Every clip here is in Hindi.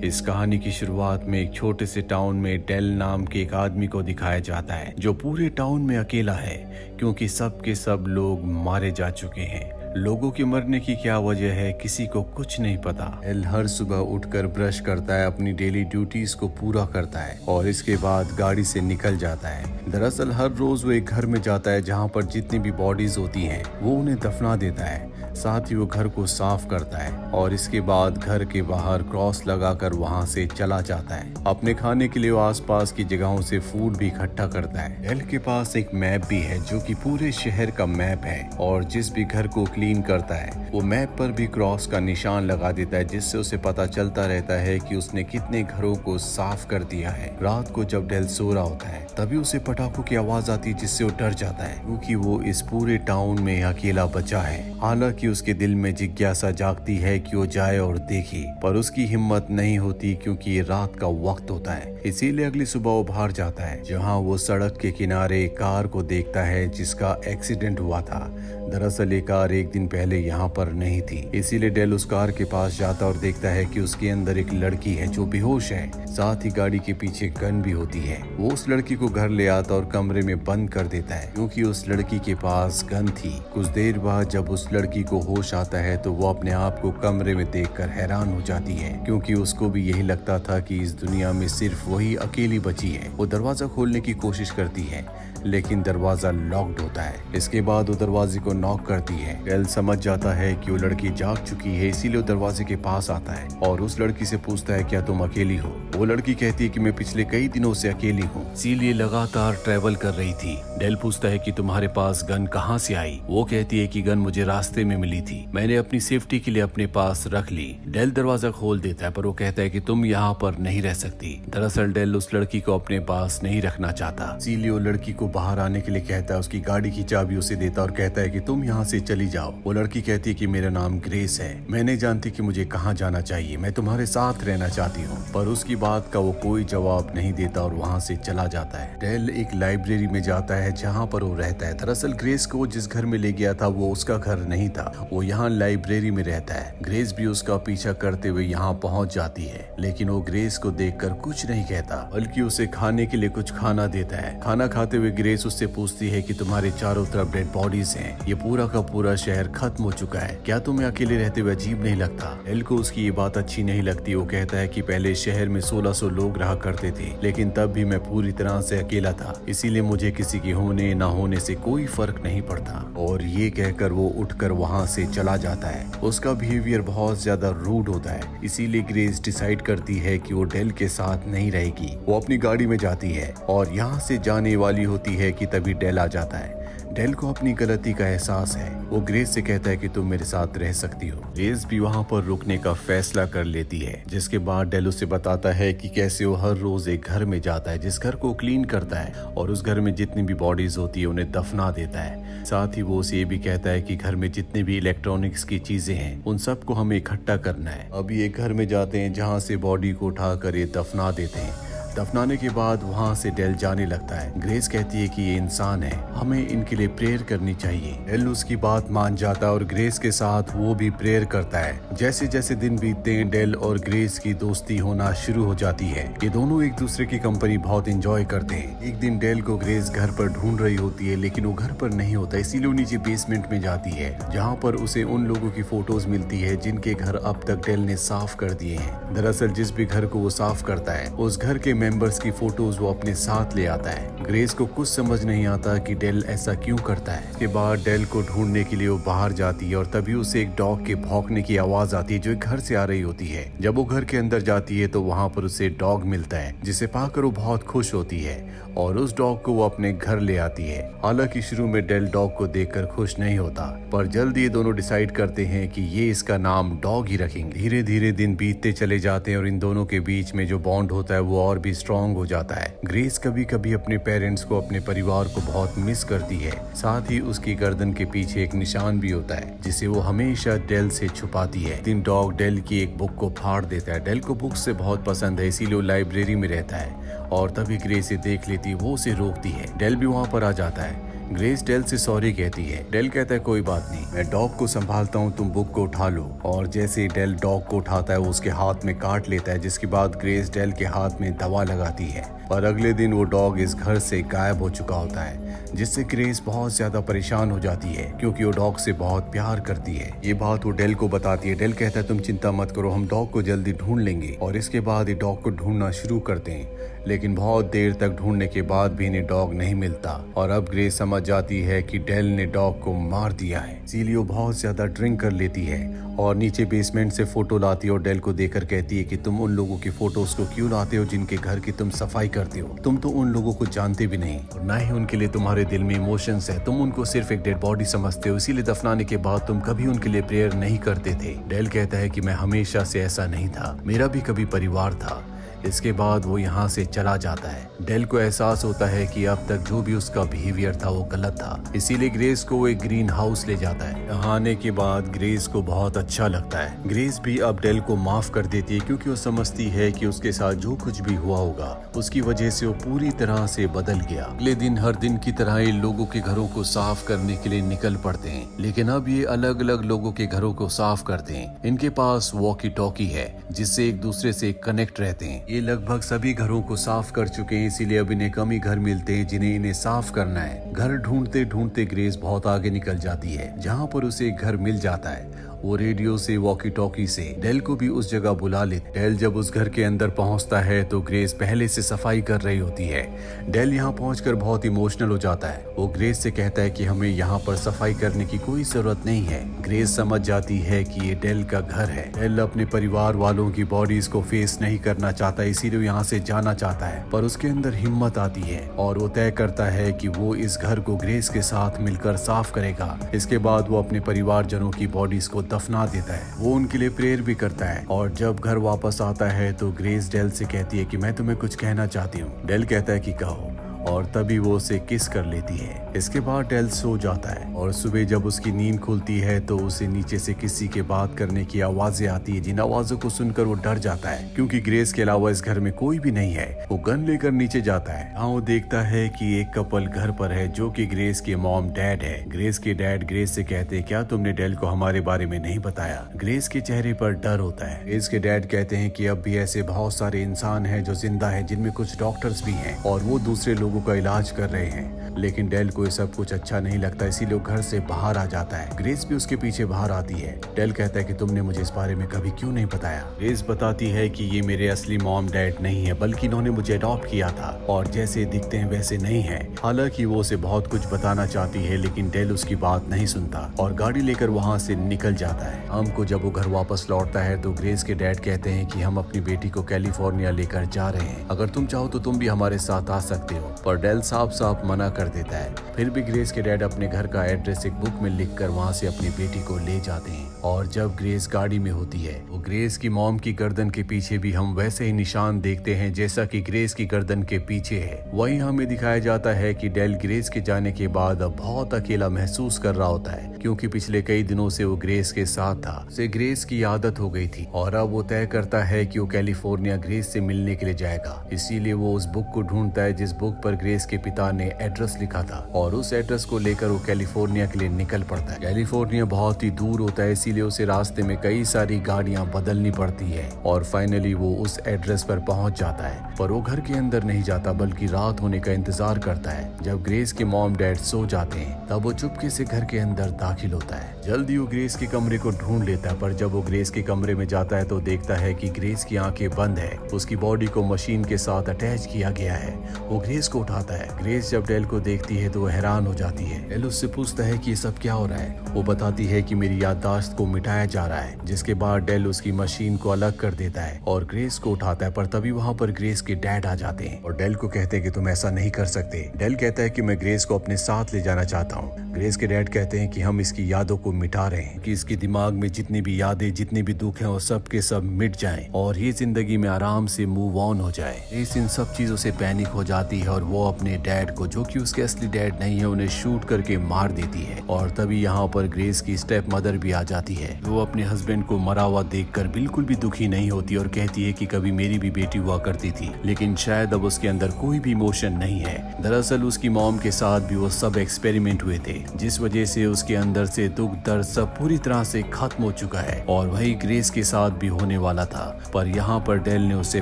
इस कहानी की शुरुआत में एक छोटे से टाउन में डेल नाम के एक आदमी को दिखाया जाता है जो पूरे टाउन में अकेला है क्योंकि सब के सब लोग मारे जा चुके हैं। लोगों के मरने की क्या वजह है किसी को कुछ नहीं पता। डेल हर सुबह उठकर ब्रश करता है, अपनी डेली ड्यूटीज को पूरा करता है और इसके बाद गाड़ी से निकल जाता है। दरअसल हर रोज वो एक घर में जाता है जहाँ पर जितनी भी बॉडीज होती हैं वो उन्हें दफना देता है। साथ ही वो घर को साफ करता है और इसके बाद घर के बाहर क्रॉस लगाकर वहां से चला जाता है। अपने खाने के लिए वो आसपास की जगहों से फूड भी इकट्ठा करता है। डेल के पास एक मैप भी है जो कि पूरे शहर का मैप है और जिस भी घर को क्लीन करता है वो मैप पर भी क्रॉस का निशान लगा देता है, जिससे उसे पता चलता रहता है कि उसने कितने घरों को साफ कर दिया है। रात को जब डेल सो रहा होता है तभी उसे पटाखों की आवाज आती है जिससे वो डर जाता है क्योंकि वो इस पूरे टाउन में अकेला बचा है। हालांकि उसके दिल में जिज्ञासा जागती है कि वो जाए और देखे, पर उसकी हिम्मत नहीं होती क्योंकि ये रात का वक्त होता है। इसीलिए अगली सुबह वो बाहर जाता है जहां वो सड़क के किनारे कार को देखता है जिसका एक्सीडेंट हुआ था। दरअसल ये कार एक दिन पहले यहाँ पर नहीं थी, इसीलिए डेल उस कार के पास जाता और देखता है कि उसके अंदर एक लड़की है जो बेहोश है। साथ ही गाड़ी के पीछे गन भी होती है। वो उस लड़की को घर ले आता और कमरे में बंद कर देता है क्योंकि उस लड़की के पास गन थी। कुछ देर बाद जब उस लड़की को होश आता है तो वो अपने आप को कमरे में देखकर हैरान हो जाती है क्योंकि उसको भी यही लगता था कि इस दुनिया में सिर्फ वही अकेली बची है। वो दरवाजा खोलने की कोशिश करती है लेकिन दरवाजा लॉक्ड होता है। इसके बाद वो दरवाजे को नॉक करती है। डेल समझ जाता है कि वो लड़की जाग चुकी है, इसीलिए वो दरवाजे के पास आता है और उस लड़की से पूछता है क्या तुम अकेली हो। वो लड़की कहती है कि मैं पिछले कई दिनों से अकेली हूँ, इसीलिए लगातार ट्रेवल कर रही थी। डेल पूछता है कि तुम्हारे पास गन कहाँ से आई। वो कहती है कि गन मुझे रास्ते में मिली थी, मैंने अपनी सेफ्टी के लिए अपने पास रख ली। डेल दरवाजा खोल देता है पर वो कहता है कि तुम यहाँ पर नहीं रह सकती। दरअसल डेल उस लड़की को अपने पास नहीं रखना चाहता, इसीलिए वो लड़की को बाहर आने के लिए कहता है। उसकी गाड़ी की चाबी उसे देता और कहता है कि तुम यहाँ से चली जाओ। वो लड़की कहती है कि मेरा नाम ग्रेस है, मैं नहीं जानती कि मुझे कहाँ जाना चाहिए, मैं तुम्हारे साथ रहना चाहती हूँ। पर उसकी बात का वो कोई जवाब नहीं देता और वहाँ से चला जाता है। डेल एक लाइब्रेरी में जाता है जहाँ पर वो रहता है। दरअसल ग्रेस को जिस घर में ले गया था वो उसका घर नहीं था, वो यहाँ लाइब्रेरी में रहता है। ग्रेस भी उसका पीछा करते हुए यहाँ पहुँच जाती है लेकिन वो ग्रेस को देखकर कुछ नहीं कहता बल्कि उसे खाने के लिए कुछ खाना देता है। खाना खाते हुए ग्रेस उससे पूछती है कि तुम्हारे चारों तरफ डेड बॉडीज हैं, ये पूरा का पूरा शहर खत्म हो चुका है, क्या तुम्हें अकेले रहते हुए अजीब नहीं लगता। डेल को उसकी ये बात अच्छी नहीं लगती। वो कहता है कि पहले शहर में 1600 लोग रहा करते थे लेकिन तब भी मैं पूरी तरह से अकेला था, इसीलिए मुझे किसी के होने ना होने से कोई फर्क नहीं पड़ता। और ये कहकर वो उठकर वहाँ से चला जाता है। उसका बिहेवियर बहुत ज्यादा रूड होता है, इसीलिए ग्रेस डिसाइड करती है कि वो डेल के साथ नहीं रहेगी। वो अपनी गाड़ी में जाती है और यहाँ से जाने वाली होती है कि तभी डेल आ जाता है। डेल को अपनी गलती का एहसास है। वो ग्रेस से कहता है कि तुम मेरे साथ रह सकती हो। ग्रेस भी वहाँ पर रुकने का फैसला कर लेती है, जिसके बाद डेल उसे बताता है कि कैसे वो हर रोज एक घर में जाता है जिस घर को क्लीन करता है और उस घर में जितनी भी बॉडीज होती है उन्हें दफना देता है। साथ ही वो उसे ये भी कहता है कि घर में जितने भी इलेक्ट्रॉनिक्स की चीजें हैं उन सबको हमें इकट्ठा करना है। अभी एक घर में जाते हैं जहाँ से बॉडी को उठाकर ये दफना देते हैं। दफनाने के बाद वहाँ से डेल जाने लगता है। ग्रेस कहती है कि ये इंसान है, हमें इनके लिए प्रेयर करनी चाहिए। डेल उसकी बात मान जाता है और ग्रेस के साथ वो भी प्रेयर करता है। जैसे जैसे दिन बीतते हैं डेल और ग्रेस की दोस्ती होना शुरू हो जाती है। ये दोनों एक दूसरे की कंपनी बहुत एंजॉय करते हैं। एक दिन डेल को ग्रेस घर पर ढूंढ रही होती है लेकिन वो घर पर नहीं होता, इसीलिए वो नीचे बेसमेंट में जाती है जहाँ पर उसे उन लोगों की फोटोज मिलती है जिनके घर अब तक डेल ने साफ कर दिए हैं। दरअसल जिस भी घर को वो साफ करता है उस घर के मेंबर्स की फोटोज वो अपने साथ ले आता है। ग्रेस को कुछ समझ नहीं आता कि डेल ऐसा क्यों करता है। इसके बाद डेल को ढूंढने के लिए वो बाहर जाती है और तभी उसे एक डॉग के भौंकने की आवाज आती है जो एक घर से आ रही होती है। जब वो घर के अंदर जाती है तो वहाँ पर उसे डॉग मिलता है जिसे पाकर वो बहुत खुश होती है और उस डॉग को वो अपने घर ले आती है। हालांकि शुरू में डेल डॉग को देखकर खुश नहीं होता, पर जल्द ये दोनों डिसाइड करते हैं कि ये इसका नाम डॉग ही रखेंगे। धीरे धीरे दिन बीतते चले जाते हैं और इन दोनों के बीच में जो बॉन्ड होता है वो और भी स्ट्रॉन्ग हो जाता है। ग्रेस कभी कभी अपने पेरेंट्स को, अपने परिवार को बहुत मिस करती है। साथ ही उसकी गर्दन के पीछे एक निशान भी होता है जिसे वो हमेशा डेल से छुपाती है। दिन डॉग डेल की एक बुक को फाड़ देता है। डेल को बुक से बहुत पसंद है, इसीलिए वो लाइब्रेरी में रहता है और तभी ग्रेस इसे देख लेती है। वो उसे रोकती है। डेल भी वहाँ पर आ जाता है। ग्रेस डेल से सॉरी कहती है। डेल कहता है कोई बात नहीं, मैं डॉग को संभालता हूँ, तुम बुक को उठा लो। और जैसे ही डेल डॉग को उठाता है वो उसके हाथ में काट लेता है, जिसके बाद ग्रेस डेल के हाथ में दवा लगाती है। और अगले दिन वो डॉग इस घर से गायब हो चुका होता है, जिससे ग्रेस बहुत ज्यादा परेशान हो जाती है क्योंकि वो डॉग से बहुत प्यार करती है। ये बात वो डेल को बताती है। डेल कहता है तुम चिंता मत करो, हम डॉग को जल्दी ढूंढ लेंगे। और इसके बाद ये डॉग को ढूंढना शुरू करते हैं, लेकिन बहुत देर तक ढूंढने के बाद भी इन्हें डॉग नहीं मिलता। और अब ग्रेस समझ जाती है कि डेल ने डॉग को मार दिया है। इसीलिए वो बहुत ज्यादा ड्रिंक कर लेती है और नीचे बेसमेंट से फोटो लाती है और डेल को देकर कहती है कि तुम उन लोगों की फोटोज को क्यों लाते हो जिनके घर की तुम सफाई करते हो? तुम तो उन लोगों को जानते भी नहीं और ना ही उनके लिए तुम्हारे दिल में इमोशंस है। तुम उनको सिर्फ एक डेड बॉडी समझते हो, इसीलिए दफनाने के बाद तुम कभी उनके लिए प्रेयर नहीं करते थे। डेल कहता है कि मैं हमेशा से ऐसा नहीं था, मेरा भी कभी परिवार था। इसके बाद वो यहाँ से चला जाता है। डेल को एहसास होता है कि अब तक जो भी उसका बिहेवियर था वो गलत था, इसीलिए ग्रेस को वो एक ग्रीन हाउस ले जाता है। यहाँ आने के बाद ग्रेस को बहुत अच्छा लगता है। ग्रेस भी अब डेल को माफ कर देती है क्योंकि वो समझती है कि उसके साथ जो कुछ भी हुआ होगा उसकी वजह से वो पूरी तरह से बदल गया। अगले दिन हर दिन की तरह ये लोगों के घरों को साफ करने के लिए निकल पड़ते हैं, लेकिन अब ये अलग अलग लोगों के घरों को साफ करते हैं। इनके पास वॉकी टॉकी है जिससे एक दूसरे से कनेक्ट रहते हैं। ये लगभग सभी घरों को साफ कर चुके हैं, इसीलिए अब इन्हें कम ही घर मिलते हैं जिन्हें इन्हें साफ करना है। घर ढूंढते ढूंढते ग्रेस बहुत आगे निकल जाती है, जहाँ पर उसे एक घर मिल जाता है। वो रेडियो से वॉकी टॉकी से डेल को भी उस जगह बुला लेते। डेल जब उस घर के अंदर पहुंचता है तो ग्रेस पहले से सफाई कर रही होती है। डेल यहाँ पहुंचकर बहुत इमोशनल हो जाता है। वो ग्रेस से कहता है कि हमें यहाँ पर सफाई करने की कोई जरूरत नहीं है। ग्रेस समझ जाती है कि ये डेल का घर है। डेल अपने परिवार वालों की बॉडीज को फेस नहीं करना चाहता, इसीलिए यहाँ से जाना चाहता है, पर उसके अंदर हिम्मत आती है और वो तय करता है कि वो इस घर को ग्रेस के साथ मिलकर साफ करेगा। इसके बाद वो अपने परिवारजनों की बॉडीज को दफना देता है। वो उनके लिए प्रेयर भी करता है और जब घर वापस आता है तो ग्रेस डेल से कहती है कि मैं तुम्हें कुछ कहना चाहती हूँ। डेल कहता है कि कहो, और तभी वो उसे किस कर लेती है। इसके बाद डेल सो जाता है और सुबह जब उसकी नींद खुलती है तो उसे नीचे से किसी के बात करने की आवाजें आती है, जिन आवाजों को सुनकर वो डर जाता है क्योंकि ग्रेस के अलावा इस घर में कोई भी नहीं है। वो गन लेकर नीचे जाता है। हाँ, वो देखता है कि एक कपल घर पर है जो कि ग्रेस के मॉम डैड है। ग्रेस के डैड ग्रेस से कहते हैं क्या तुमने डेल को हमारे बारे में नहीं बताया? ग्रेस के चेहरे पर डर होता है। ग्रेस के डैड कहते हैं कि अब भी ऐसे बहुत सारे इंसान हैं जो जिंदा है, जिनमें कुछ डॉक्टर्स भी हैं और वो दूसरे लोगों का इलाज कर रहे हैं। लेकिन डेल को ये सब कुछ अच्छा नहीं लगता, इसीलिए वो घर से बाहर आ जाता है। ग्रेस भी उसके पीछे बाहर आती है। डेल कहता है कि तुमने मुझे इस बारे में कभी क्यों नहीं बताया? ग्रेस बताती है कि ये मेरे असली मॉम डैड नहीं है, बल्कि इन्होंने मुझे अडॉप्ट किया था और जैसे दिखते हैं वैसे नहीं है। हालांकि वो उसे बहुत कुछ बताना चाहती है, लेकिन डेल उसकी बात नहीं सुनता और गाड़ी लेकर वहाँ से निकल जाता है। शाम को जब वो घर वापस लौटता है तो ग्रेस के डैड कहते हैं कि हम अपनी बेटी को कैलिफोर्निया लेकर जा रहे हैं, अगर तुम चाहो तो तुम भी हमारे साथ आ सकते हो। पर डेल साफ साफ मना कर देता है। फिर भी ग्रेस के डैड अपने घर का एड्रेस एक बुक में लिखकर वहाँ से अपनी बेटी को ले जाते हैं। और जब ग्रेस गाड़ी में होती है वो ग्रेस की मॉम की गर्दन के पीछे भी हम वैसे ही निशान देखते हैं जैसा कि ग्रेस की गर्दन के पीछे है। वहीं हमें दिखाया जाता है कि डेल ग्रेस के जाने के बाद अब बहुत अकेला महसूस कर रहा होता है, क्योंकि पिछले कई दिनों से वो ग्रेस के साथ था। उसे ग्रेस की आदत हो गई थी और अब वो तय करता है कि वो कैलिफोर्निया ग्रेस से मिलने के लिए जाएगा। इसीलिए वो उस बुक को ढूंढता है जिस बुक पर ग्रेस के पिता ने एड्रेस लिखा था और उस एड्रेस को लेकर वो कैलिफोर्निया के लिए निकल पड़ता है। कैलिफोर्निया बहुत ही दूर होता है, इसीलिए उसे रास्ते में कई सारी गाड़ियां बदलनी पड़ती है और फाइनली वो उस एड्रेस पर पहुंच जाता है। पर वो घर के अंदर नहीं जाता बल्कि रात होने का इंतजार करता है। जब ग्रेस के मॉम डैड सो जाते हैं तब वो चुपके से घर के अंदर दाखिल होता है। जल्दी वो ग्रेस के कमरे को ढूंढ लेता है, पर जब वो ग्रेस के कमरे में जाता है तो देखता है कि ग्रेस की आंखें बंद है, उसकी बॉडी को मशीन के साथ अटैच किया गया है। वो ग्रेस को उठाता है। ग्रेस जब डेल को देखती है तो वो हैरान हो जाती है। डेल उससे पूछता है कि ये सब क्या हो रहा है। वो बताती है कि मेरी याददाश्त को मिटाया जा रहा है, जिसके बाद डेल उसकी मशीन को अलग कर देता है और ग्रेस को उठाता है। पर तभी वहाँ पर ग्रेस के डैड आ जाते हैं और डेल को कहते हैं कि तुम ऐसा नहीं कर सकते। डेल कहता है कि मैं ग्रेस को अपने साथ ले जाना चाहता हूँ। ग्रेस के डैड कहते हैं कि हम इसकी यादों को मिटा रहे हैं, कि इसके दिमाग में जितनी भी यादें, जितने भी दुख हैं, वो सब के सब मिट जाएं और ये जिंदगी में आराम से मूव ऑन हो जाए। ग्रेस इन सब चीजों से पैनिक हो जाती है और वो अपने डैड को, जो कि उसके असली डैड नहीं है, उन्हें शूट करके मार देती है। और तभी यहाँ पर ग्रेस की स्टेप मदर भी आ जाती है। वो अपने हस्बैंड को मरा हुआ देखकर बिल्कुल भी दुखी नहीं होती और कहती है कि कभी मेरी भी बेटी हुआ करती थी, लेकिन शायद अब उसके अंदर कोई भी इमोशन नहीं है। दरअसल उसकी मॉम के साथ भी वो सब एक्सपेरिमेंट हुए थे, जिस वजह से उसके अंदर से दुख दर्द सब पूरी तरह से खत्म हो चुका है। और वही ग्रेस के साथ भी होने वाला था, पर यहाँ पर डेल ने उसे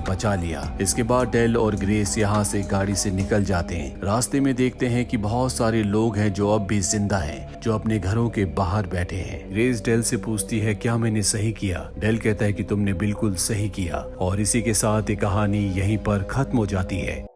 बचा लिया। इसके बाद डेल और ग्रेस यहाँ से गाड़ी से निकल जाते हैं। रास्ते में देखते हैं कि बहुत सारे लोग हैं जो अब भी जिंदा हैं, जो अपने घरों के बाहर बैठे हैं। ग्रेस डेल से पूछती है क्या मैंने सही किया। डेल कहता है कि तुमने बिल्कुल सही किया। और इसी के साथ ये कहानी यहीं पर खत्म हो जाती है।